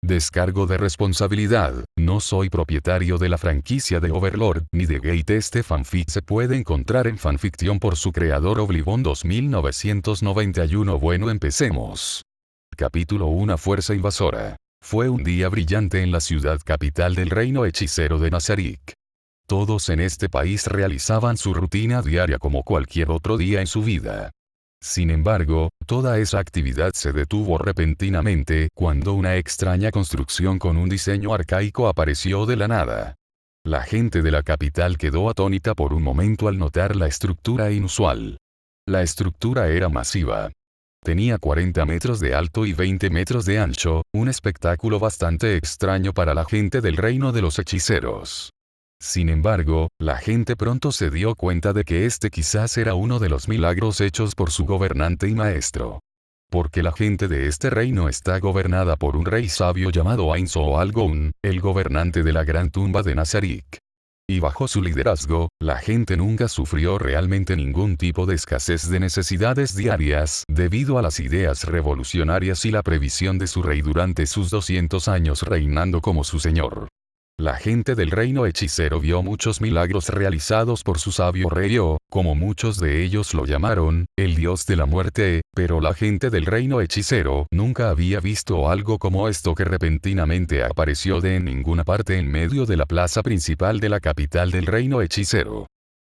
Descargo de responsabilidad. No soy propietario de la franquicia de Overlord ni de Gate. Este fanfic se puede encontrar en fanfiction por su creador Oblivon 2991. Bueno, empecemos. Capítulo 1. Fuerza invasora. Fue un día brillante en la ciudad capital del reino hechicero de Nazarick. Todos en este país realizaban su rutina diaria como cualquier otro día en su vida. Sin embargo, toda esa actividad se detuvo repentinamente cuando una extraña construcción con un diseño arcaico apareció de la nada. La gente de la capital quedó atónita por un momento al notar la estructura inusual. La estructura era masiva. Tenía 40 metros de alto y 20 metros de ancho, un espectáculo bastante extraño para la gente del reino de los hechiceros. Sin embargo, la gente pronto se dio cuenta de que este quizás era uno de los milagros hechos por su gobernante y maestro. Porque la gente de este reino está gobernada por un rey sabio llamado Ainzo-Algoun, el gobernante de la gran tumba de Nazarick. Y bajo su liderazgo, la gente nunca sufrió realmente ningún tipo de escasez de necesidades diarias debido a las ideas revolucionarias y la previsión de su rey durante sus 200 años reinando como su señor. La gente del reino hechicero vio muchos milagros realizados por su sabio rey O, como muchos de ellos lo llamaron, el dios de la muerte, pero la gente del reino hechicero nunca había visto algo como esto que repentinamente apareció de en ninguna parte en medio de la plaza principal de la capital del reino hechicero.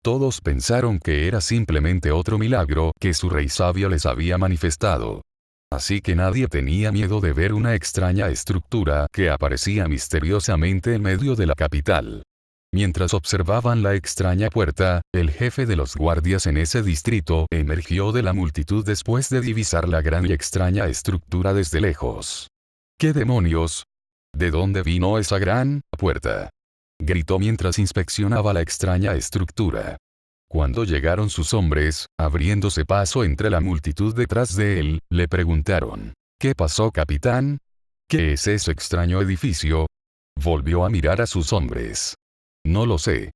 Todos pensaron que era simplemente otro milagro que su rey sabio les había manifestado. Así que nadie tenía miedo de ver una extraña estructura que aparecía misteriosamente en medio de la capital. Mientras observaban la extraña puerta, el jefe de los guardias en ese distrito emergió de la multitud después de divisar la gran y extraña estructura desde lejos. ¿Qué demonios? ¿De dónde vino esa gran puerta?, gritó mientras inspeccionaba la extraña estructura. Cuando llegaron sus hombres, abriéndose paso entre la multitud detrás de él, le preguntaron: ¿Qué pasó, capitán? ¿Qué es ese extraño edificio? Volvió a mirar a sus hombres. No lo sé.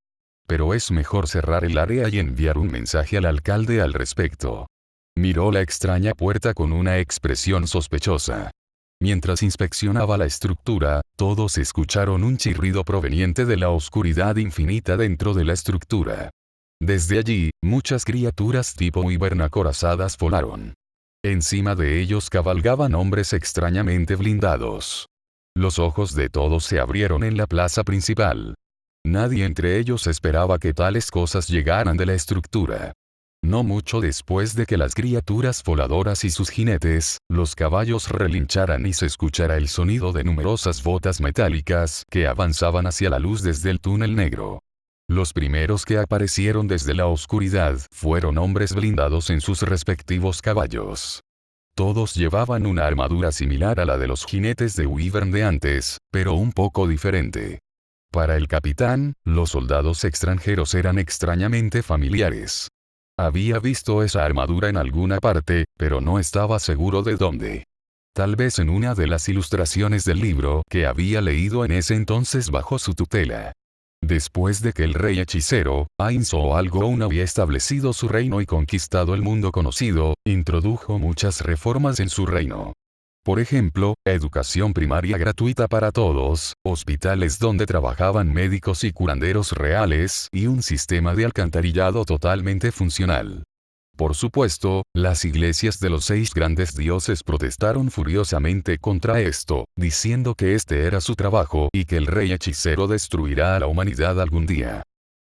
Pero es mejor cerrar el área y enviar un mensaje al alcalde al respecto. Miró la extraña puerta con una expresión sospechosa. Mientras inspeccionaba la estructura, todos escucharon un chirrido proveniente de la oscuridad infinita dentro de la estructura. Desde allí, muchas criaturas tipo wyvern acorazadas volaron. Encima de ellos cabalgaban hombres extrañamente blindados. Los ojos de todos se abrieron en la plaza principal. Nadie entre ellos esperaba que tales cosas llegaran de la estructura. No mucho después de que las criaturas voladoras y sus jinetes, los caballos relincharan y se escuchara el sonido de numerosas botas metálicas que avanzaban hacia la luz desde el túnel negro. Los primeros que aparecieron desde la oscuridad fueron hombres blindados en sus respectivos caballos. Todos llevaban una armadura similar a la de los jinetes de wyvern de antes, pero un poco diferente. Para el capitán, los soldados extranjeros eran extrañamente familiares. Había visto esa armadura en alguna parte, pero no estaba seguro de dónde. Tal vez en una de las ilustraciones del libro que había leído en ese entonces bajo su tutela. Después de que el rey hechicero, Ainzo-Algoun había establecido su reino y conquistado el mundo conocido, introdujo muchas reformas en su reino. Por ejemplo, educación primaria gratuita para todos, hospitales donde trabajaban médicos y curanderos reales y un sistema de alcantarillado totalmente funcional. Por supuesto, las iglesias de los 6 grandes dioses protestaron furiosamente contra esto, diciendo que este era su trabajo y que el rey hechicero destruirá a la humanidad algún día.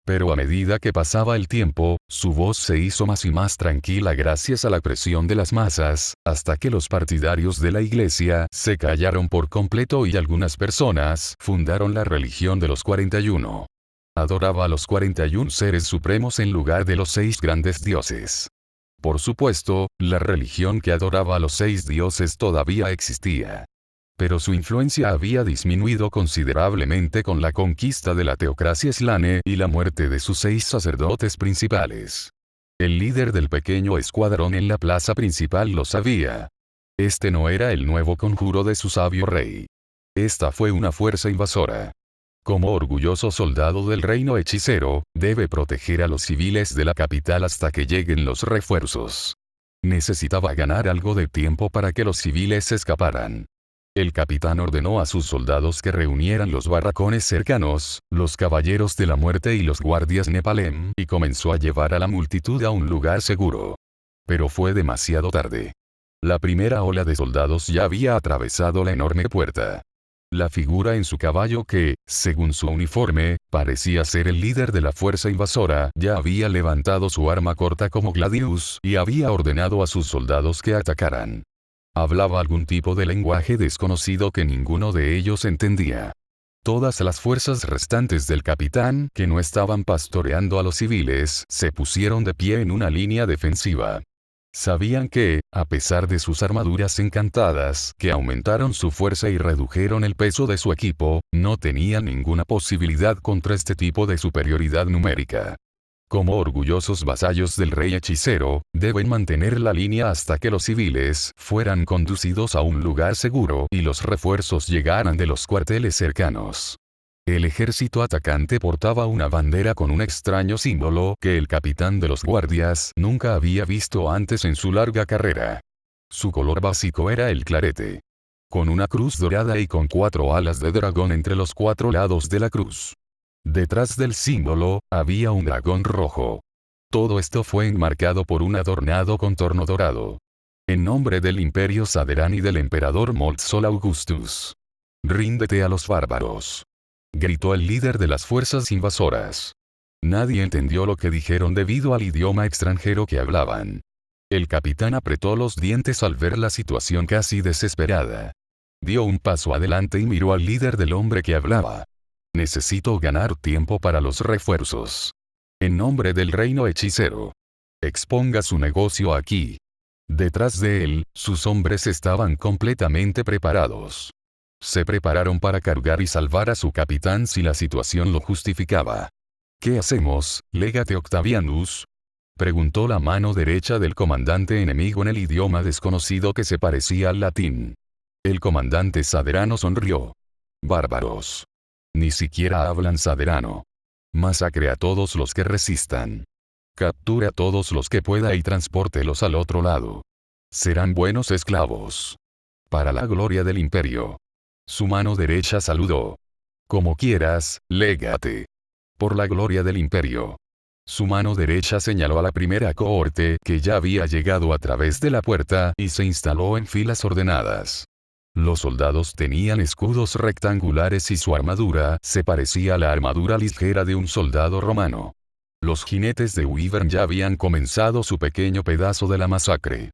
Pero a medida que pasaba el tiempo, su voz se hizo más y más tranquila gracias a la presión de las masas, hasta que los partidarios de la iglesia se callaron por completo y algunas personas fundaron la religión de los 41. Adoraba a los 41 seres supremos en lugar de los 6 grandes dioses. Por supuesto, la religión que adoraba a los 6 dioses todavía existía. Pero su influencia había disminuido considerablemente con la conquista de la teocracia Slane y la muerte de sus 6 sacerdotes principales. El líder del pequeño escuadrón en la plaza principal lo sabía. Este no era el nuevo conjuro de su sabio rey. Esta fue una fuerza invasora. Como orgulloso soldado del reino hechicero, debe proteger a los civiles de la capital hasta que lleguen los refuerzos. Necesitaba ganar algo de tiempo para que los civiles escaparan. El capitán ordenó a sus soldados que reunieran los barracones cercanos, los caballeros de la muerte y los guardias Nepalem, y comenzó a llevar a la multitud a un lugar seguro. Pero fue demasiado tarde. La primera ola de soldados ya había atravesado la enorme puerta. La figura en su caballo que, según su uniforme, parecía ser el líder de la fuerza invasora, ya había levantado su arma corta como gladius y había ordenado a sus soldados que atacaran. Hablaba algún tipo de lenguaje desconocido que ninguno de ellos entendía. Todas las fuerzas restantes del capitán, que no estaban pastoreando a los civiles, se pusieron de pie en una línea defensiva. Sabían que, a pesar de sus armaduras encantadas, que aumentaron su fuerza y redujeron el peso de su equipo, no tenían ninguna posibilidad contra este tipo de superioridad numérica. Como orgullosos vasallos del rey hechicero, deben mantener la línea hasta que los civiles fueran conducidos a un lugar seguro y los refuerzos llegaran de los cuarteles cercanos. El ejército atacante portaba una bandera con un extraño símbolo que el capitán de los guardias nunca había visto antes en su larga carrera. Su color básico era el clarete, con una cruz dorada y con 4 alas de dragón entre los 4 lados de la cruz. Detrás del símbolo, había un dragón rojo. Todo esto fue enmarcado por un adornado contorno dorado. En nombre del Imperio Saderan y del emperador Moltzol Augustus. Ríndete a los bárbaros, gritó el líder de las fuerzas invasoras. Nadie entendió lo que dijeron debido al idioma extranjero que hablaban. El capitán apretó los dientes al ver la situación casi desesperada. Dio un paso adelante y miró al líder del hombre que hablaba. Necesito ganar tiempo para los refuerzos. En nombre del reino hechicero, exponga su negocio aquí. Detrás de él, sus hombres estaban completamente preparados. Se prepararon para cargar y salvar a su capitán si la situación lo justificaba. ¿Qué hacemos, Legate Octavianus?, preguntó la mano derecha del comandante enemigo en el idioma desconocido que se parecía al latín. El comandante saderano sonrió. Bárbaros. Ni siquiera hablan saderano. Masacre a todos los que resistan. Capture a todos los que pueda y transpórtelos al otro lado. Serán buenos esclavos. Para la gloria del imperio. Su mano derecha saludó. Como quieras, Legate. Por la gloria del imperio. Su mano derecha señaló a la primera cohorte que ya había llegado a través de la puerta y se instaló en filas ordenadas. Los soldados tenían escudos rectangulares y su armadura se parecía a la armadura ligera de un soldado romano. Los jinetes de Wyvern ya habían comenzado su pequeño pedazo de la masacre.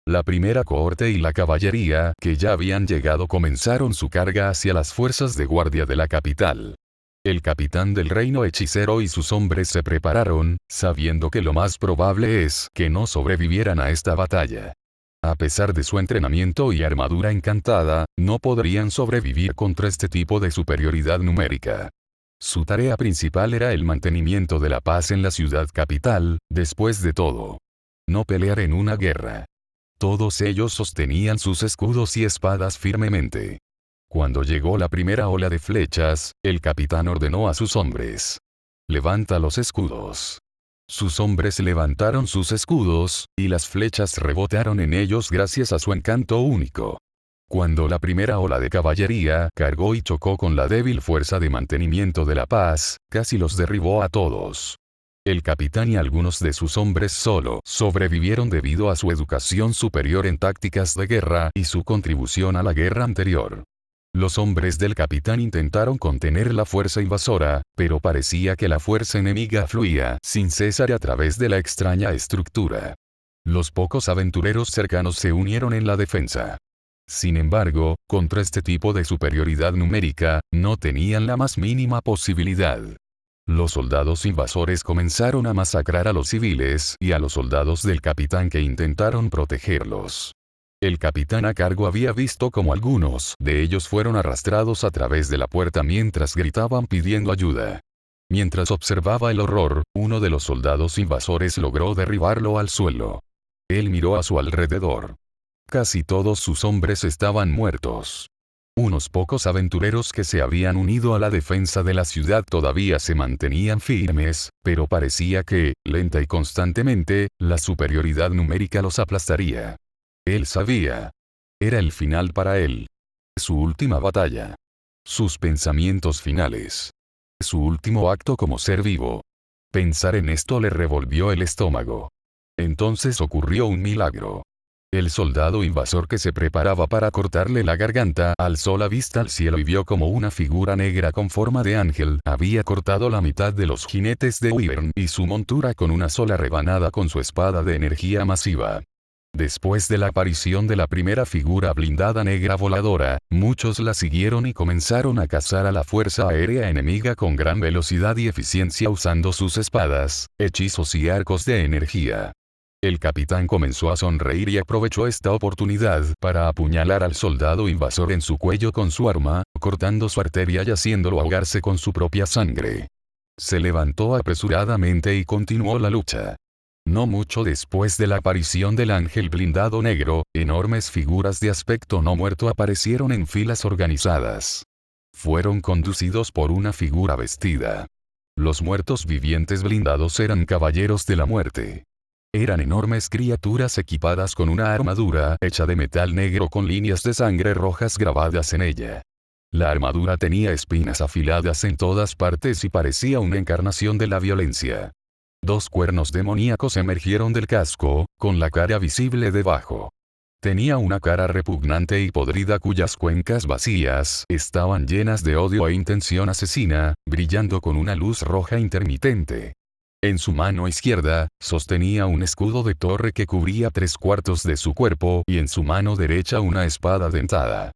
La primera cohorte y la caballería que ya habían llegado comenzaron su carga hacia las fuerzas de guardia de la capital. El capitán del reino hechicero y sus hombres se prepararon, sabiendo que lo más probable es que no sobrevivieran a esta batalla. A pesar de su entrenamiento y armadura encantada, no podrían sobrevivir contra este tipo de superioridad numérica. Su tarea principal era el mantenimiento de la paz en la ciudad capital, después de todo. No pelear en una guerra. Todos ellos sostenían sus escudos y espadas firmemente. Cuando llegó la primera ola de flechas, el capitán ordenó a sus hombres. Levanta los escudos. Sus hombres levantaron sus escudos, y las flechas rebotaron en ellos gracias a su encanto único. Cuando la primera ola de caballería cargó y chocó con la débil fuerza de mantenimiento de la paz, casi los derribó a todos. El capitán y algunos de sus hombres solo sobrevivieron debido a su educación superior en tácticas de guerra y su contribución a la guerra anterior. Los hombres del capitán intentaron contener la fuerza invasora, pero parecía que la fuerza enemiga fluía sin cesar a través de la extraña estructura. Los pocos aventureros cercanos se unieron en la defensa. Sin embargo, contra este tipo de superioridad numérica, no tenían la más mínima posibilidad. Los soldados invasores comenzaron a masacrar a los civiles y a los soldados del capitán que intentaron protegerlos. El capitán a cargo había visto cómo algunos de ellos fueron arrastrados a través de la puerta mientras gritaban pidiendo ayuda. Mientras observaba el horror, uno de los soldados invasores logró derribarlo al suelo. Él miró a su alrededor. Casi todos sus hombres estaban muertos. Unos pocos aventureros que se habían unido a la defensa de la ciudad todavía se mantenían firmes, pero parecía que, lenta y constantemente, la superioridad numérica los aplastaría. Él sabía. Era el final para él. Su última batalla. Sus pensamientos finales. Su último acto como ser vivo. Pensar en esto le revolvió el estómago. Entonces ocurrió un milagro. El soldado invasor que se preparaba para cortarle la garganta alzó la vista al cielo y vio como una figura negra con forma de ángel había cortado la mitad de los jinetes de Wyvern y su montura con una sola rebanada con su espada de energía masiva. Después de la aparición de la primera figura blindada negra voladora, muchos la siguieron y comenzaron a cazar a la fuerza aérea enemiga con gran velocidad y eficiencia usando sus espadas, hechizos y arcos de energía. El capitán comenzó a sonreír y aprovechó esta oportunidad para apuñalar al soldado invasor en su cuello con su arma, cortando su arteria y haciéndolo ahogarse con su propia sangre. Se levantó apresuradamente y continuó la lucha. No mucho después de la aparición del ángel blindado negro, enormes figuras de aspecto no muerto aparecieron en filas organizadas. Fueron conducidos por una figura vestida. Los muertos vivientes blindados eran caballeros de la muerte. Eran enormes criaturas equipadas con una armadura hecha de metal negro con líneas de sangre rojas grabadas en ella. La armadura tenía espinas afiladas en todas partes y parecía una encarnación de la violencia. Dos cuernos demoníacos emergieron del casco, con la cara visible debajo. Tenía una cara repugnante y podrida cuyas cuencas vacías estaban llenas de odio e intención asesina, brillando con una luz roja intermitente. En su mano izquierda, sostenía un escudo de torre que cubría 3/4 de su cuerpo y en su mano derecha una espada dentada.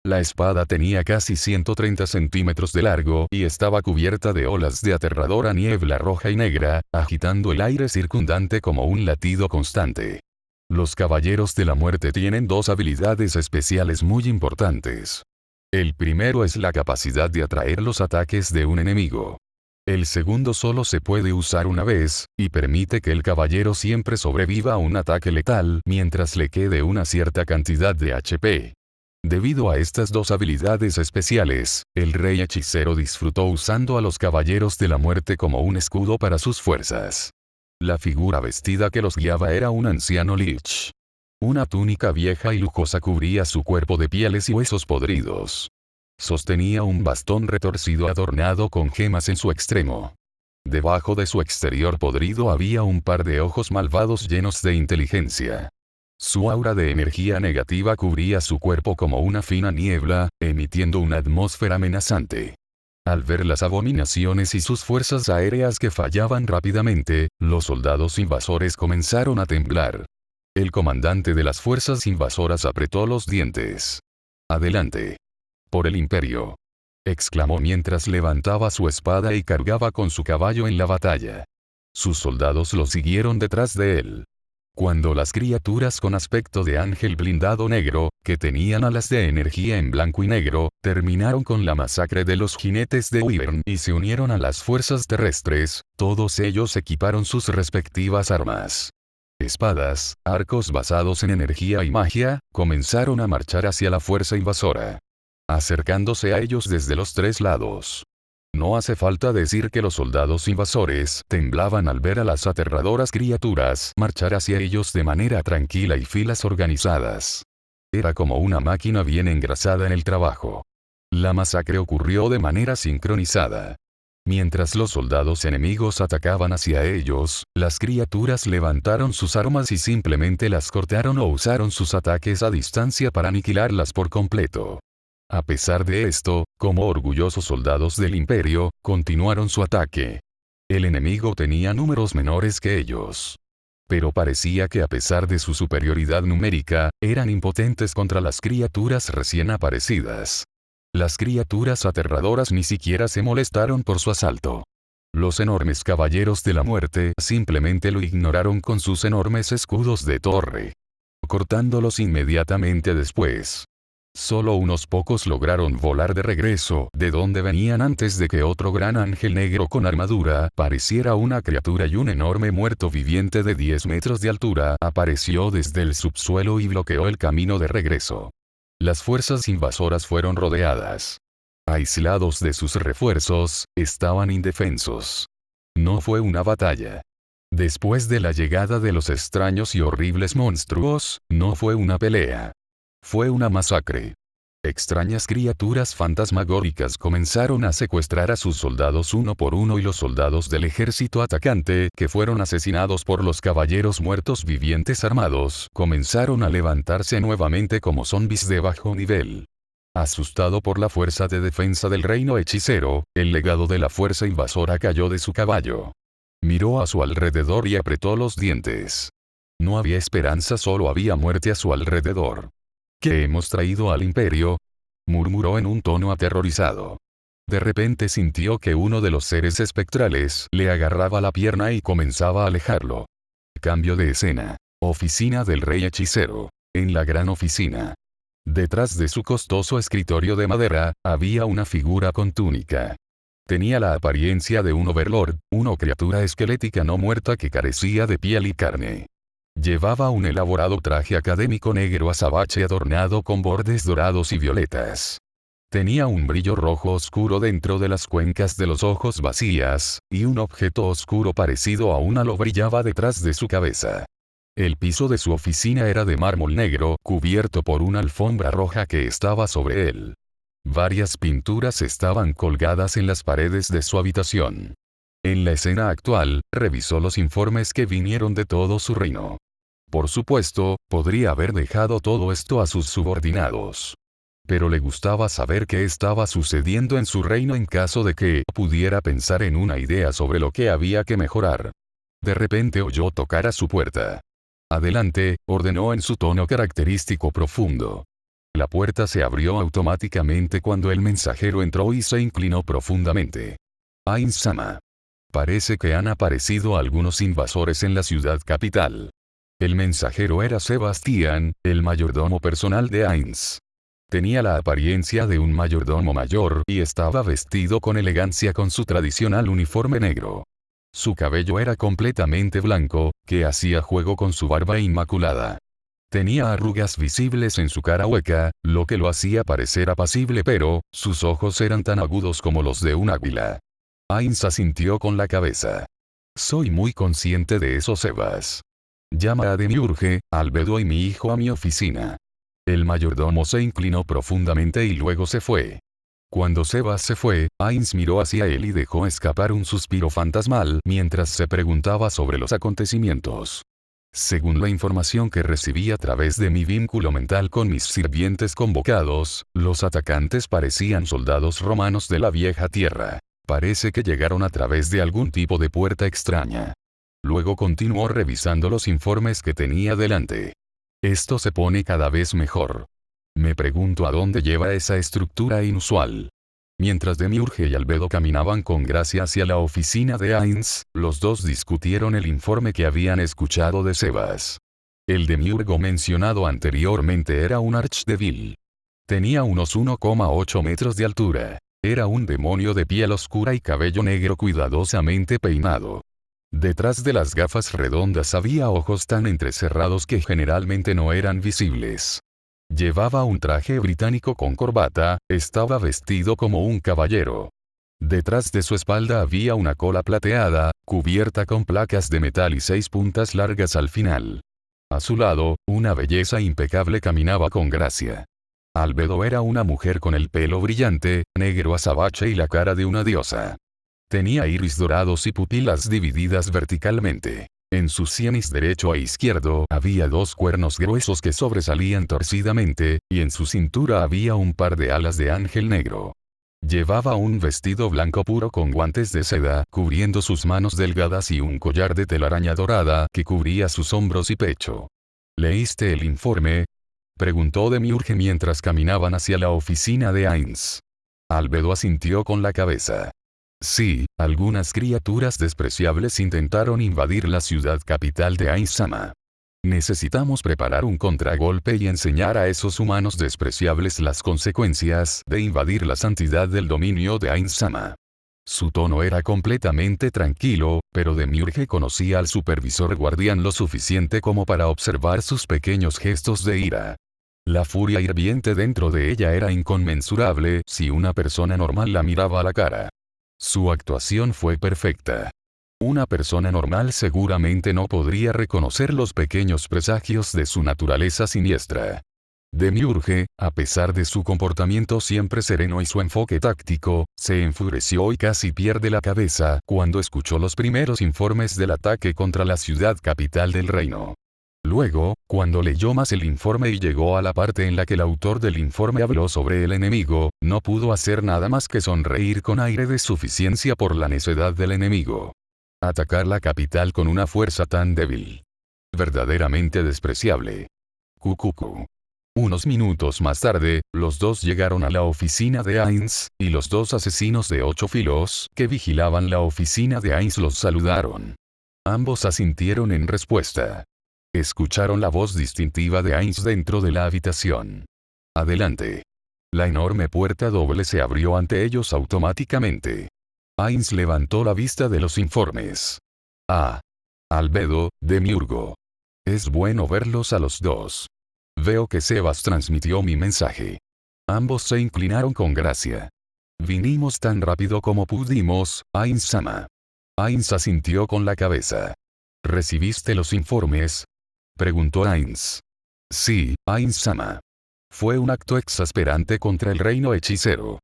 La espada tenía casi 130 centímetros de largo y estaba cubierta de olas de aterradora niebla roja y negra, agitando el aire circundante como un latido constante. Los caballeros de la muerte tienen dos habilidades especiales muy importantes. El primero es la capacidad de atraer los ataques de un enemigo. El segundo solo se puede usar una vez, y permite que el caballero siempre sobreviva a un ataque letal mientras le quede una cierta cantidad de HP. Debido a estas dos habilidades especiales, el rey hechicero disfrutó usando a los caballeros de la muerte como un escudo para sus fuerzas. La figura vestida que los guiaba era un anciano lich. Una túnica vieja y lujosa cubría su cuerpo de pieles y huesos podridos. Sostenía un bastón retorcido adornado con gemas en su extremo. Debajo de su exterior podrido había un par de ojos malvados llenos de inteligencia. Su aura de energía negativa cubría su cuerpo como una fina niebla, emitiendo una atmósfera amenazante. Al ver las abominaciones y sus fuerzas aéreas que fallaban rápidamente, los soldados invasores comenzaron a temblar. El comandante de las fuerzas invasoras apretó los dientes. «Adelante. Por el imperio», exclamó mientras levantaba su espada y cargaba con su caballo en la batalla. Sus soldados lo siguieron detrás de él. Cuando las criaturas con aspecto de ángel blindado negro, que tenían alas de energía en blanco y negro, terminaron con la masacre de los jinetes de Wyvern y se unieron a las fuerzas terrestres, todos ellos equiparon sus respectivas armas. Espadas, arcos basados en energía y magia, comenzaron a marchar hacia la fuerza invasora, acercándose a ellos desde los tres lados. No hace falta decir que los soldados invasores temblaban al ver a las aterradoras criaturas marchar hacia ellos de manera tranquila y filas organizadas. Era como una máquina bien engrasada en el trabajo. La masacre ocurrió de manera sincronizada. Mientras los soldados enemigos atacaban hacia ellos, las criaturas levantaron sus armas y simplemente las cortaron o usaron sus ataques a distancia para aniquilarlas por completo. A pesar de esto, como orgullosos soldados del imperio, continuaron su ataque. El enemigo tenía números menores que ellos. Pero parecía que a pesar de su superioridad numérica, eran impotentes contra las criaturas recién aparecidas. Las criaturas aterradoras ni siquiera se molestaron por su asalto. Los enormes caballeros de la muerte simplemente lo ignoraron con sus enormes escudos de torre, cortándolos inmediatamente después. Solo unos pocos lograron volar de regreso de donde venían antes de que otro gran ángel negro con armadura, pareciera una criatura y un enorme muerto viviente de 10 metros de altura, apareció desde el subsuelo y bloqueó el camino de regreso. Las fuerzas invasoras fueron rodeadas. Aislados de sus refuerzos, estaban indefensos. No fue una batalla. Después de la llegada de los extraños y horribles monstruos, no fue una pelea. Fue una masacre. Extrañas criaturas fantasmagóricas comenzaron a secuestrar a sus soldados uno por uno y los soldados del ejército atacante, que fueron asesinados por los caballeros muertos vivientes armados, comenzaron a levantarse nuevamente como zombis de bajo nivel. Asustado por la fuerza de defensa del reino hechicero, el legado de la fuerza invasora cayó de su caballo. Miró a su alrededor y apretó los dientes. No había esperanza, solo había muerte a su alrededor. ¿Qué hemos traído al imperio?, murmuró en un tono aterrorizado. De repente sintió que uno de los seres espectrales le agarraba la pierna y comenzaba a alejarlo. Cambio de escena. Oficina del rey hechicero. En la gran oficina. Detrás de su costoso escritorio de madera, había una figura con túnica. Tenía la apariencia de un overlord, una criatura esquelética no muerta que carecía de piel y carne. Llevaba un elaborado traje académico negro azabache adornado con bordes dorados y violetas. Tenía un brillo rojo oscuro dentro de las cuencas de los ojos vacías, y un objeto oscuro parecido a un halo brillaba detrás de su cabeza. El piso de su oficina era de mármol negro, cubierto por una alfombra roja que estaba sobre él. Varias pinturas estaban colgadas en las paredes de su habitación. En la escena actual, revisó los informes que vinieron de todo su reino. Por supuesto, podría haber dejado todo esto a sus subordinados. Pero le gustaba saber qué estaba sucediendo en su reino en caso de que pudiera pensar en una idea sobre lo que había que mejorar. De repente oyó tocar a su puerta. Adelante, ordenó en su tono característico profundo. La puerta se abrió automáticamente cuando el mensajero entró y se inclinó profundamente. Ainz-sama. Parece que han aparecido algunos invasores en la ciudad capital. El mensajero era Sebastián, el mayordomo personal de Ainz. Tenía la apariencia de un mayordomo mayor y estaba vestido con elegancia con su tradicional uniforme negro. Su cabello era completamente blanco, que hacía juego con su barba inmaculada. Tenía arrugas visibles en su cara hueca, lo que lo hacía parecer apacible, pero sus ojos eran tan agudos como los de un águila. Ainz asintió con la cabeza. Soy muy consciente de eso, Sebas. Llama a Demiurge, Albedo y mi hijo a mi oficina. El mayordomo se inclinó profundamente y luego se fue. Cuando Sebas se fue, Ainz miró hacia él y dejó escapar un suspiro fantasmal mientras se preguntaba sobre los acontecimientos. Según la información que recibí a través de mi vínculo mental con mis sirvientes convocados, los atacantes parecían soldados romanos de la vieja tierra. Parece que llegaron a través de algún tipo de puerta extraña. Luego continuó revisando los informes que tenía delante. Esto se pone cada vez mejor. Me pregunto a dónde lleva esa estructura inusual. Mientras Demiurge y Albedo caminaban con gracia hacia la oficina de Ainz, los dos discutieron el informe que habían escuchado de Sebas. El Demiurgo mencionado anteriormente era un archdevil. Tenía unos 1,8 metros de altura. Era un demonio de piel oscura y cabello negro cuidadosamente peinado. Detrás de las gafas redondas había ojos tan entrecerrados que generalmente no eran visibles. Llevaba un traje británico con corbata, estaba vestido como un caballero. Detrás de su espalda había una cola plateada, cubierta con placas de metal y 6 puntas largas al final. A su lado, una belleza impecable caminaba con gracia. Albedo era una mujer con el pelo brillante, negro azabache y la cara de una diosa. Tenía iris dorados y pupilas divididas verticalmente. En su sienes derecho e izquierdo había 2 cuernos gruesos que sobresalían torcidamente, y en su cintura había un par de alas de ángel negro. Llevaba un vestido blanco puro con guantes de seda cubriendo sus manos delgadas y un collar de telaraña dorada que cubría sus hombros y pecho. ¿Leíste el informe?, preguntó Demiurge mientras caminaban hacia la oficina de Ainz. Albedo asintió con la cabeza. Sí, algunas criaturas despreciables intentaron invadir la ciudad capital de Ainz-sama. Necesitamos preparar un contragolpe y enseñar a esos humanos despreciables las consecuencias de invadir la santidad del dominio de Ainz-sama. Su tono era completamente tranquilo, pero Demiurge conocía al supervisor guardián lo suficiente como para observar sus pequeños gestos de ira. La furia hirviente dentro de ella era inconmensurable si una persona normal la miraba a la cara. Su actuación fue perfecta. Una persona normal seguramente no podría reconocer los pequeños presagios de su naturaleza siniestra. Demiurge, a pesar de su comportamiento siempre sereno y su enfoque táctico, se enfureció y casi pierde la cabeza cuando escuchó los primeros informes del ataque contra la ciudad capital del reino. Luego, cuando leyó más el informe y llegó a la parte en la que el autor del informe habló sobre el enemigo, no pudo hacer nada más que sonreír con aire de suficiencia por la necedad del enemigo. Atacar la capital con una fuerza tan débil. Verdaderamente despreciable. Cucucu. Unos minutos más tarde, los dos llegaron a la oficina de Ainz, y los dos asesinos de 8 filos que vigilaban la oficina de Ainz los saludaron. Ambos asintieron en respuesta. Escucharon la voz distintiva de Ainz dentro de la habitación. Adelante. La enorme puerta doble se abrió ante ellos automáticamente. Ainz levantó la vista de los informes. Ah. Albedo, Demiurgo. Es bueno verlos a los dos. Veo que Sebas transmitió mi mensaje. Ambos se inclinaron con gracia. Vinimos tan rápido como pudimos, Ainz-sama. Ainz asintió con la cabeza. ¿Recibiste los informes? Preguntó Ainz. Sí, Ainz-sama. Fue un acto exasperante contra el reino hechicero.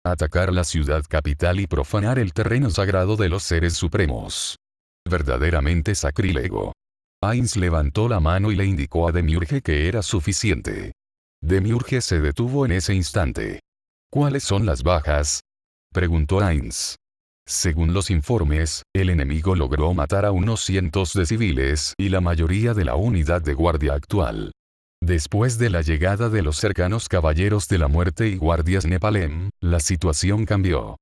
Atacar la ciudad capital y profanar el terreno sagrado de los seres supremos. Verdaderamente sacrílego. Ainz levantó la mano y le indicó a Demiurge que era suficiente. Demiurge se detuvo en ese instante. ¿Cuáles son las bajas? Preguntó Ainz. Según los informes, el enemigo logró matar a unos cientos de civiles y la mayoría de la unidad de guardia actual. Después de la llegada de los cercanos caballeros de la muerte y guardias Nepalem, la situación cambió.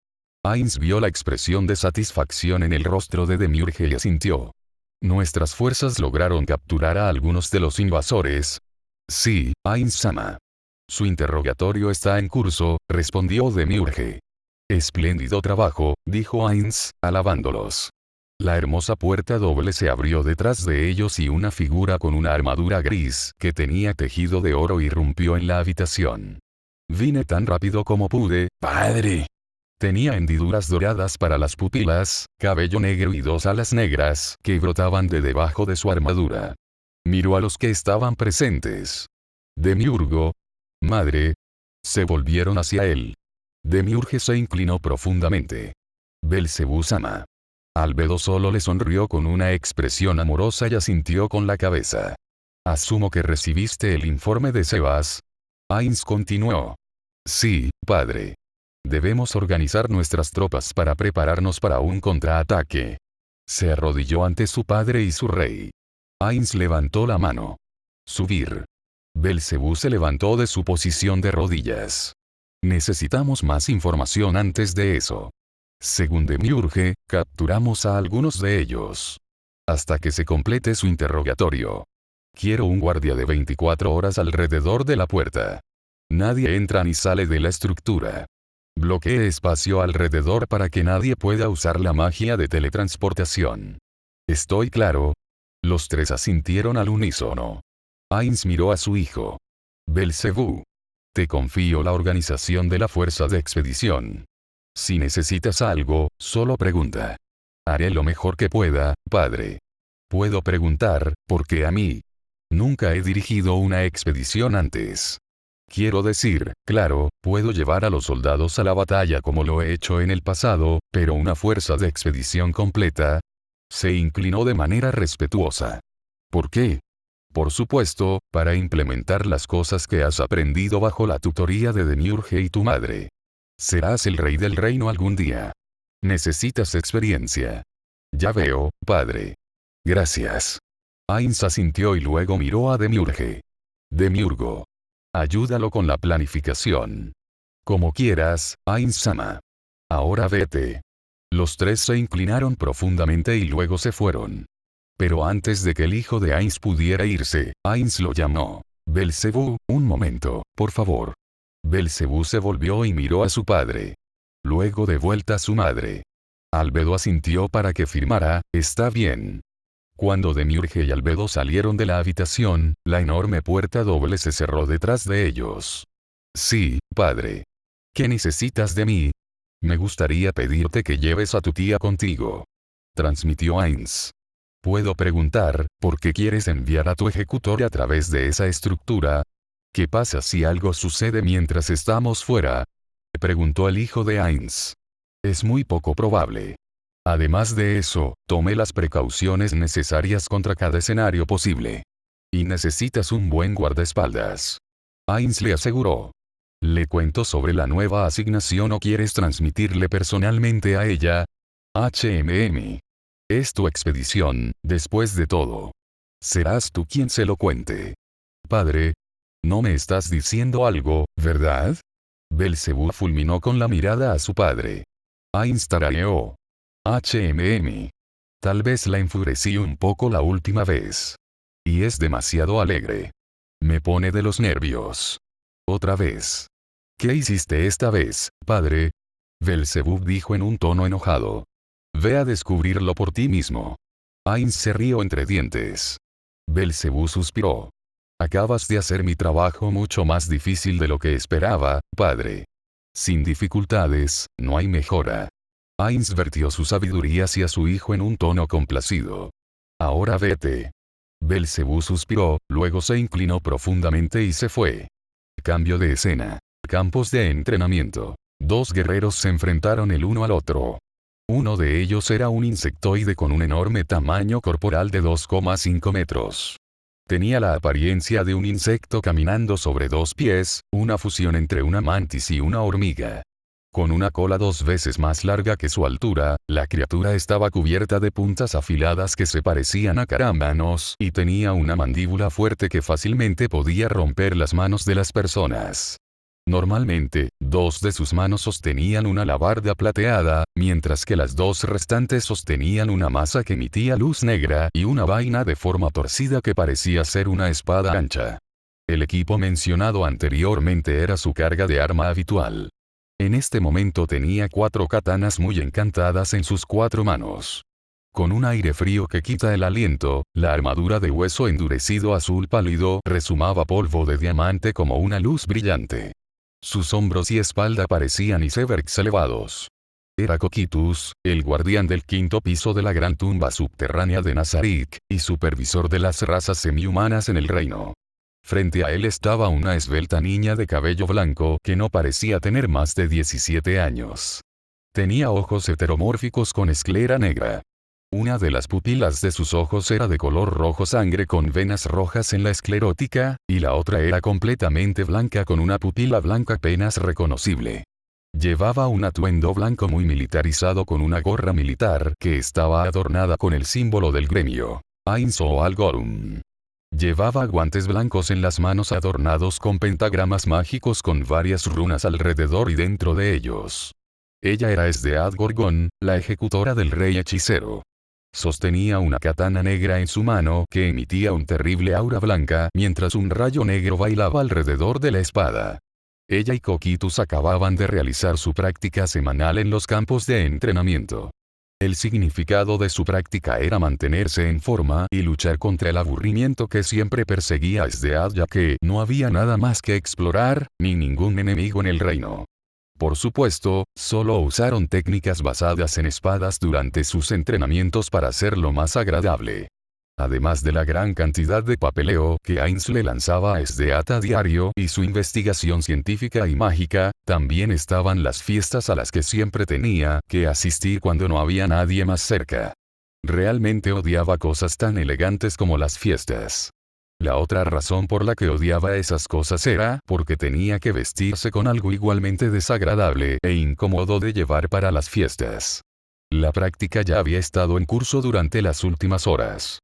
Ainz vio la expresión de satisfacción en el rostro de Demiurge y asintió. Nuestras fuerzas lograron capturar a algunos de los invasores. Sí, Ainz-sama. Su interrogatorio está en curso, respondió Demiurge. Espléndido trabajo, dijo Ainz, alabándolos. La hermosa puerta doble se abrió detrás de ellos y una figura con una armadura gris que tenía tejido de oro irrumpió en la habitación. Vine tan rápido como pude, padre. Tenía hendiduras doradas para las pupilas, cabello negro y 2 alas negras que brotaban de debajo de su armadura. Miró a los que estaban presentes. Demiurgo. Madre. Se volvieron hacia él. Demiurge se inclinó profundamente. Belcebú-sama. Albedo solo le sonrió con una expresión amorosa y asintió con la cabeza. Asumo que recibiste el informe de Sebas. Ainz continuó. Sí, padre. Debemos organizar nuestras tropas para prepararnos para un contraataque. Se arrodilló ante su padre y su rey. Ainz levantó la mano. Subir. Belcebú se levantó de su posición de rodillas. Necesitamos más información antes de eso. Según Demiurge, capturamos a algunos de ellos. Hasta que se complete su interrogatorio. Quiero un guardia de 24 horas alrededor de la puerta. Nadie entra ni sale de la estructura. Bloquee espacio alrededor para que nadie pueda usar la magia de teletransportación. ¿Estoy claro? Los tres asintieron al unísono. Ainz miró a su hijo. Belcebú. Te confío la organización de la fuerza de expedición. Si necesitas algo, solo pregunta. Haré lo mejor que pueda, padre. Puedo preguntar, ¿por qué a mí? Nunca he dirigido una expedición antes. Quiero decir, claro, puedo llevar a los soldados a la batalla como lo he hecho en el pasado, pero una fuerza de expedición completa. Se inclinó de manera respetuosa. ¿Por qué? Por supuesto, para implementar las cosas que has aprendido bajo la tutoría de Demiurge y tu madre. Serás el rey del reino algún día. Necesitas experiencia. Ya veo, padre. Gracias. Ainz asintió y luego miró a Demiurge. Demiurgo. Ayúdalo con la planificación. Como quieras, Ainz-sama. Ahora vete. Los tres se inclinaron profundamente y luego se fueron. Pero antes de que el hijo de Ainz pudiera irse, Ainz lo llamó. Belcebú, un momento, por favor. Belcebú se volvió y miró a su padre. Luego de vuelta a su madre. Albedo asintió para que firmara, está bien. Cuando Demiurge y Albedo salieron de la habitación, la enorme puerta doble se cerró detrás de ellos. Sí, padre. ¿Qué necesitas de mí? Me gustaría pedirte que lleves a tu tía contigo. Transmitió Ainz. Puedo preguntar, ¿por qué quieres enviar a tu ejecutor a través de esa estructura? ¿Qué pasa si algo sucede mientras estamos fuera? Preguntó el hijo de Ainz. Es muy poco probable. Además de eso, tome las precauciones necesarias contra cada escenario posible. Y necesitas un buen guardaespaldas. Ainz le aseguró. ¿Le cuento sobre la nueva asignación o quieres transmitirle personalmente a ella? Es tu expedición, después de todo. Serás tú quien se lo cuente. Padre, no me estás diciendo algo, ¿verdad? Belcebú fulminó con la mirada a su padre. Ainz tarareó. Tal vez la enfurecí un poco la última vez. Y es demasiado alegre. Me pone de los nervios. Otra vez. ¿Qué hiciste esta vez, padre? Belcebú dijo en un tono enojado. Ve a descubrirlo por ti mismo. Ainz se rió entre dientes. Belcebú suspiró. Acabas de hacer mi trabajo mucho más difícil de lo que esperaba, padre. Sin dificultades, no hay mejora. Ainz vertió su sabiduría hacia su hijo en un tono complacido. Ahora vete. Belcebú suspiró, luego se inclinó profundamente y se fue. Cambio de escena. Campos de entrenamiento. Dos guerreros se enfrentaron el uno al otro. Uno de ellos era un insectoide con un enorme tamaño corporal de 2,5 metros. Tenía la apariencia de un insecto caminando sobre dos pies, una fusión entre una mantis y una hormiga. Con una cola 2 veces más larga que su altura, la criatura estaba cubierta de puntas afiladas que se parecían a carámbanos y tenía una mandíbula fuerte que fácilmente podía romper las manos de las personas. Normalmente, 2 de sus manos sostenían una alabarda plateada, mientras que las 2 restantes sostenían una masa que emitía luz negra y una vaina de forma torcida que parecía ser una espada ancha. El equipo mencionado anteriormente era su carga de arma habitual. En este momento tenía 4 katanas muy encantadas en sus 4 manos. Con un aire frío que quita el aliento, la armadura de hueso endurecido azul pálido resumaba polvo de diamante como una luz brillante. Sus hombros y espalda parecían icebergs elevados. Era Cocytus, el guardián del 5.º piso de la gran tumba subterránea de Nazarick, y supervisor de las razas semi-humanas en el reino. Frente a él estaba una esbelta niña de cabello blanco que no parecía tener más de 17 años. Tenía ojos heteromórficos con esclera negra. Una de las pupilas de sus ojos era de color rojo sangre con venas rojas en la esclerótica, y la otra era completamente blanca con una pupila blanca apenas reconocible. Llevaba un atuendo blanco muy militarizado con una gorra militar que estaba adornada con el símbolo del gremio, Ainz o Algorum. Llevaba guantes blancos en las manos adornados con pentagramas mágicos con varias runas alrededor y dentro de ellos. Ella era Esdeath Gorgon, la ejecutora del rey hechicero. Sostenía una katana negra en su mano que emitía un terrible aura blanca mientras un rayo negro bailaba alrededor de la espada. Ella y Cocytus acababan de realizar su práctica semanal en los campos de entrenamiento. El significado de su práctica era mantenerse en forma y luchar contra el aburrimiento que siempre perseguía a Esdeath ya que no había nada más que explorar, ni ningún enemigo en el reino. Por supuesto, solo usaron técnicas basadas en espadas durante sus entrenamientos para hacerlo más agradable. Además de la gran cantidad de papeleo que Ainz le lanzaba a Esdeath a diario y su investigación científica y mágica, también estaban las fiestas a las que siempre tenía que asistir cuando no había nadie más cerca. Realmente odiaba cosas tan elegantes como las fiestas. La otra razón por la que odiaba esas cosas era porque tenía que vestirse con algo igualmente desagradable e incómodo de llevar para las fiestas. La práctica ya había estado en curso durante las últimas horas.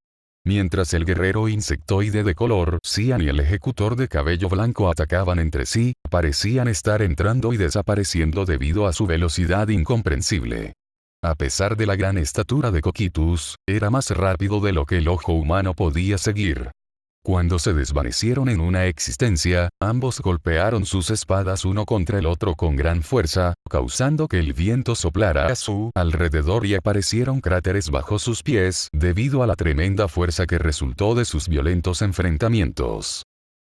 Mientras el guerrero insectoide de color cian y el ejecutor de cabello blanco atacaban entre sí, parecían estar entrando y desapareciendo debido a su velocidad incomprensible. A pesar de la gran estatura de Cocytus, era más rápido de lo que el ojo humano podía seguir. Cuando se desvanecieron en una existencia, ambos golpearon sus espadas uno contra el otro con gran fuerza, causando que el viento soplara a su alrededor y aparecieron cráteres bajo sus pies debido a la tremenda fuerza que resultó de sus violentos enfrentamientos.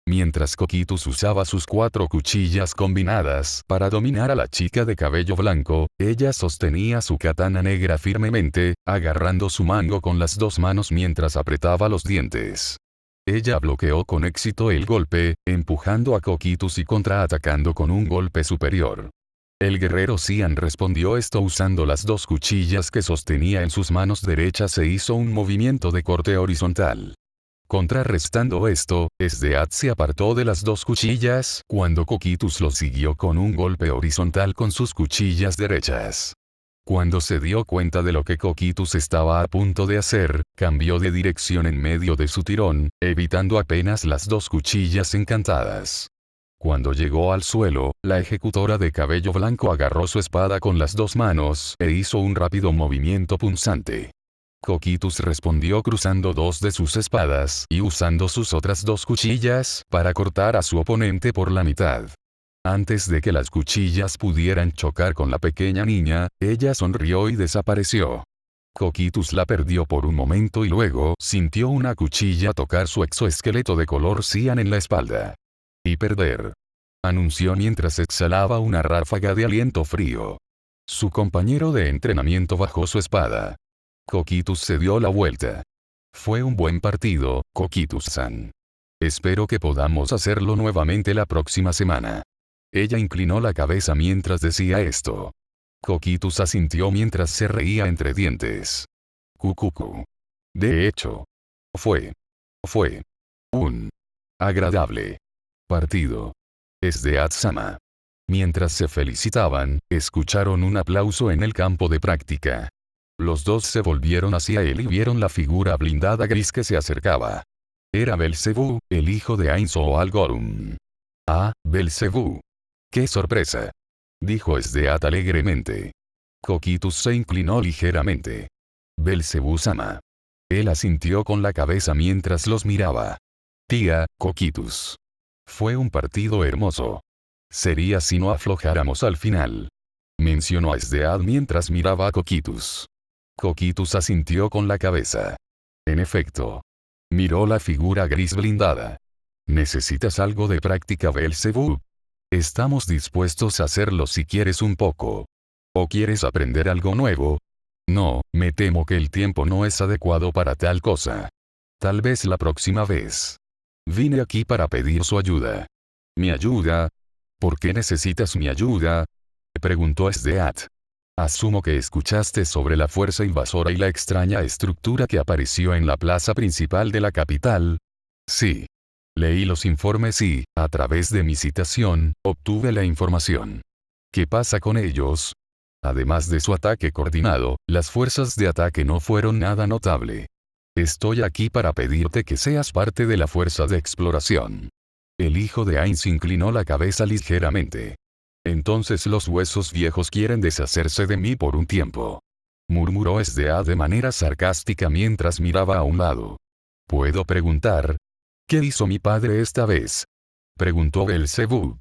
Mientras Cocytus usaba sus 4 cuchillas combinadas para dominar a la chica de cabello blanco, ella sostenía su katana negra firmemente, agarrando su mango con las 2 manos mientras apretaba los dientes. Ella bloqueó con éxito el golpe, empujando a Coquitус y contraatacando con un golpe superior. El guerrero Xian respondió esto usando las dos cuchillas que sostenía en sus manos derechas e hizo un movimiento de corte horizontal. Contrarrestando esto, Esdeat se apartó de las dos cuchillas cuando Coquitus lo siguió con un golpe horizontal con sus cuchillas derechas. Cuando se dio cuenta de lo que Coquitus estaba a punto de hacer, cambió de dirección en medio de su tirón, evitando apenas las dos cuchillas encantadas. Cuando llegó al suelo, la ejecutora de cabello blanco agarró su espada con las dos manos e hizo un rápido movimiento punzante. Coquitus respondió cruzando dos de sus espadas y usando sus otras dos cuchillas para cortar a su oponente por la mitad. Antes de que las cuchillas pudieran chocar con la pequeña niña, ella sonrió y desapareció. Coquitus la perdió por un momento y luego sintió una cuchilla tocar su exoesqueleto de color cian en la espalda. Y perder. Anunció mientras exhalaba una ráfaga de aliento frío. Su compañero de entrenamiento bajó su espada. Coquitus se dio la vuelta. Fue un buen partido, Coquitus-san. Espero que podamos hacerlo nuevamente la próxima semana. Ella inclinó la cabeza mientras decía esto. Coquitus asintió mientras se reía entre dientes. Cucucu. De hecho. Fue un agradable partido. Esdeat-sama. Mientras se felicitaban, escucharon un aplauso en el campo de práctica. Los dos se volvieron hacia él y vieron la figura blindada gris que se acercaba. Era Belcebú, el hijo de Ainzo Al-Gorum. Ah, Belcebú. ¡Qué sorpresa! Dijo Esdeat alegremente. Coquitus se inclinó ligeramente. Belcebú-sama. Él asintió con la cabeza mientras los miraba. Tía, Coquitus. Fue un partido hermoso. Sería si no aflojáramos al final. Mencionó a Esdeat mientras miraba a Coquitus. Coquitus asintió con la cabeza. En efecto. Miró la figura gris blindada. ¿Necesitas algo de práctica, Belcebú? Estamos dispuestos a hacerlo si quieres un poco. ¿O quieres aprender algo nuevo? No, me temo que el tiempo no es adecuado para tal cosa. Tal vez la próxima vez. Vine aquí para pedir su ayuda. ¿Mi ayuda? ¿Por qué necesitas mi ayuda? Preguntó Esdeat. Asumo que escuchaste sobre la fuerza invasora y la extraña estructura que apareció en la plaza principal de la capital. Sí. Leí los informes y, a través de mi citación, obtuve la información. ¿Qué pasa con ellos? Además de su ataque coordinado, las fuerzas de ataque no fueron nada notable. Estoy aquí para pedirte que seas parte de la fuerza de exploración. El hijo de Ainz inclinó la cabeza ligeramente. Entonces los huesos viejos quieren deshacerse de mí por un tiempo. Murmuró Esdeat de manera sarcástica mientras miraba a un lado. ¿Puedo preguntar? ¿Qué hizo mi padre esta vez? Preguntó Belcebú.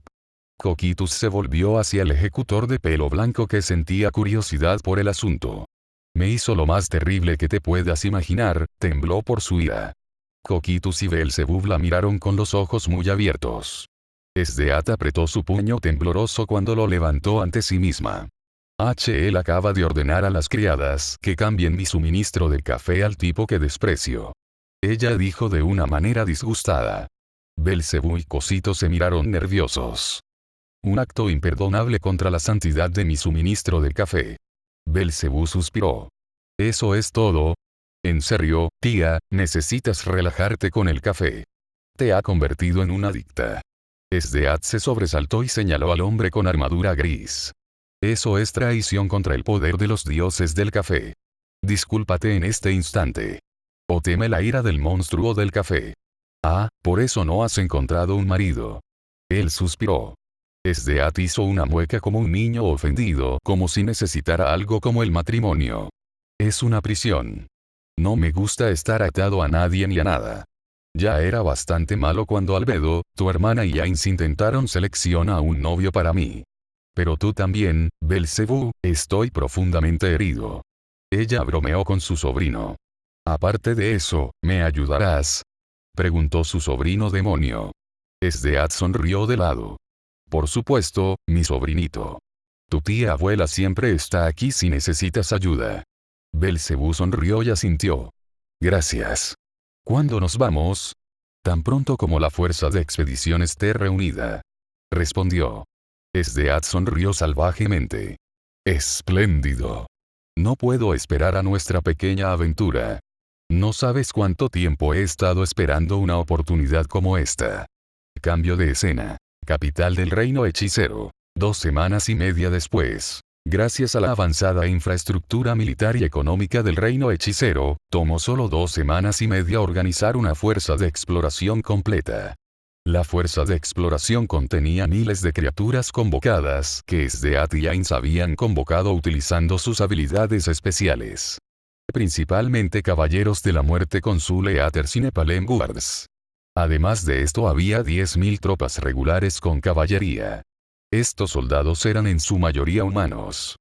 Coquitus se volvió hacia el ejecutor de pelo blanco que sentía curiosidad por el asunto. Me hizo lo más terrible que te puedas imaginar, tembló por su ira. Coquitus y Belcebú la miraron con los ojos muy abiertos. Esdeat apretó su puño tembloroso cuando lo levantó ante sí misma. Él acaba de ordenar a las criadas que cambien mi suministro de café al tipo que desprecio. Ella dijo de una manera disgustada. Belcebú y Cosito se miraron nerviosos. Un acto imperdonable contra la santidad de mi suministro de café. Belcebú suspiró. ¿Eso es todo? En serio, tía, necesitas relajarte con el café. Te ha convertido en una adicta. Esdeat se sobresaltó y señaló al hombre con armadura gris. Eso es traición contra el poder de los dioses del café. Discúlpate en este instante. O teme la ira del monstruo del café. Ah, por eso no has encontrado un marido. Él suspiró. Esdeat hizo una mueca como un niño ofendido, como si necesitara algo como el matrimonio. Es una prisión. No me gusta estar atado a nadie ni a nada. Ya era bastante malo cuando Albedo, tu hermana y Ainz intentaron seleccionar a un novio para mí. Pero tú también, Belcebú, estoy profundamente herido. Ella bromeó con su sobrino. Aparte de eso, ¿me ayudarás? Preguntó su sobrino demonio. Esdeat sonrió de lado. Por supuesto, mi sobrinito. Tu tía abuela siempre está aquí si necesitas ayuda. Belcebú sonrió y asintió. Gracias. ¿Cuándo nos vamos? Tan pronto como la fuerza de expedición esté reunida. Respondió. Esdeath sonrió salvajemente. Espléndido. No puedo esperar a nuestra pequeña aventura. No sabes cuánto tiempo he estado esperando una oportunidad como esta. Cambio de escena. Capital del reino hechicero. 2 semanas y media después. Gracias a la avanzada infraestructura militar y económica del reino hechicero, tomó solo 2 semanas y media organizar una fuerza de exploración completa. La fuerza de exploración contenía miles de criaturas convocadas que Esdeath y Ainz habían convocado utilizando sus habilidades especiales. Principalmente caballeros de la muerte con Zule Aether y Nephalem Guards. Además de esto había 10.000 tropas regulares con caballería. Estos soldados eran en su mayoría humanos.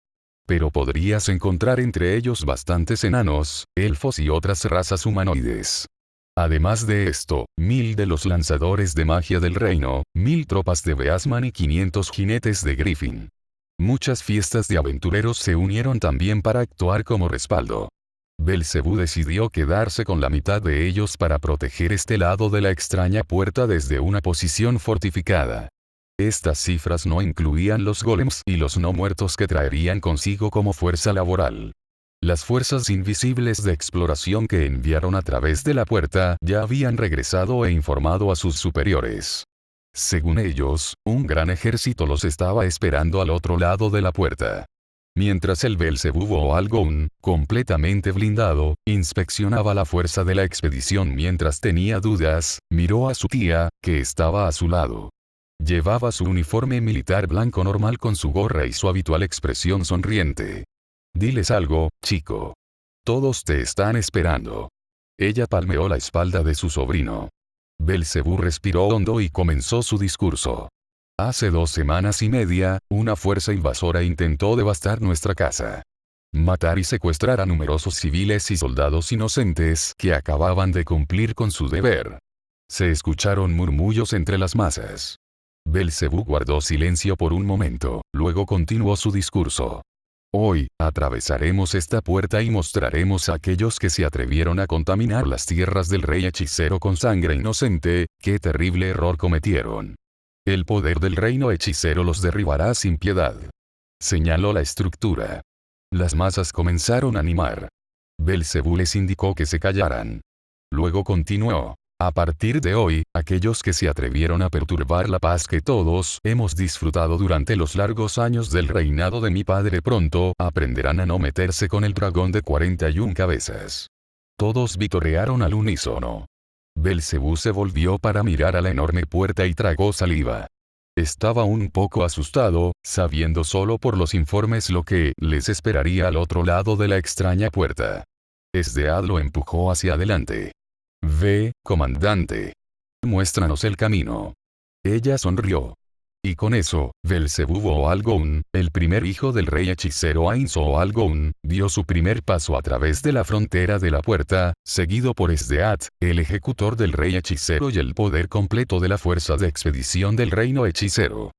Pero podrías encontrar entre ellos bastantes enanos, elfos y otras razas humanoides. Además de esto, 1000 de los lanzadores de magia del reino, 1000 tropas de Beastman y 500 jinetes de Griffin. Muchas fiestas de aventureros se unieron también para actuar como respaldo. Belcebú decidió quedarse con la mitad de ellos para proteger este lado de la extraña puerta desde una posición fortificada. Estas cifras no incluían los golems y los no muertos que traerían consigo como fuerza laboral. Las fuerzas invisibles de exploración que enviaron a través de la puerta ya habían regresado e informado a sus superiores. Según ellos, un gran ejército los estaba esperando al otro lado de la puerta. Mientras el Belcebú o Algon, completamente blindado, inspeccionaba la fuerza de la expedición mientras tenía dudas, miró a su tía, que estaba a su lado. Llevaba su uniforme militar blanco normal con su gorra y su habitual expresión sonriente. Diles algo, chico. Todos te están esperando. Ella palmeó la espalda de su sobrino. Belcebú respiró hondo y comenzó su discurso. Hace 2 semanas y media, una fuerza invasora intentó devastar nuestra casa. Matar y secuestrar a numerosos civiles y soldados inocentes que acababan de cumplir con su deber. Se escucharon murmullos entre las masas. Belcebú guardó silencio por un momento, luego continuó su discurso. Hoy, atravesaremos esta puerta y mostraremos a aquellos que se atrevieron a contaminar las tierras del rey hechicero con sangre inocente, qué terrible error cometieron. El poder del reino hechicero los derribará sin piedad. Señaló la estructura. Las masas comenzaron a animar. Belcebú les indicó que se callaran. Luego continuó. A partir de hoy, aquellos que se atrevieron a perturbar la paz que todos hemos disfrutado durante los largos años del reinado de mi padre pronto aprenderán a no meterse con el dragón de 41 cabezas. Todos vitorearon al unísono. Belcebú se volvió para mirar a la enorme puerta y tragó saliva. Estaba un poco asustado, sabiendo solo por los informes lo que les esperaría al otro lado de la extraña puerta. Esdeath lo empujó hacia adelante. Ve, comandante. Muéstranos el camino. Ella sonrió. Y con eso, Belcebú o Algon, el primer hijo del rey hechicero Ainz o Algon, dio su primer paso a través de la frontera de la puerta, seguido por Esdeath, el ejecutor del rey hechicero y el poder completo de la fuerza de expedición del reino hechicero.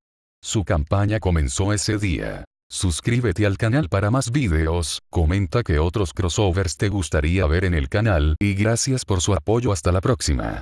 Su campaña comenzó ese día. Suscríbete al canal para más videos, comenta qué otros crossovers te gustaría ver en el canal y gracias por su apoyo hasta la próxima.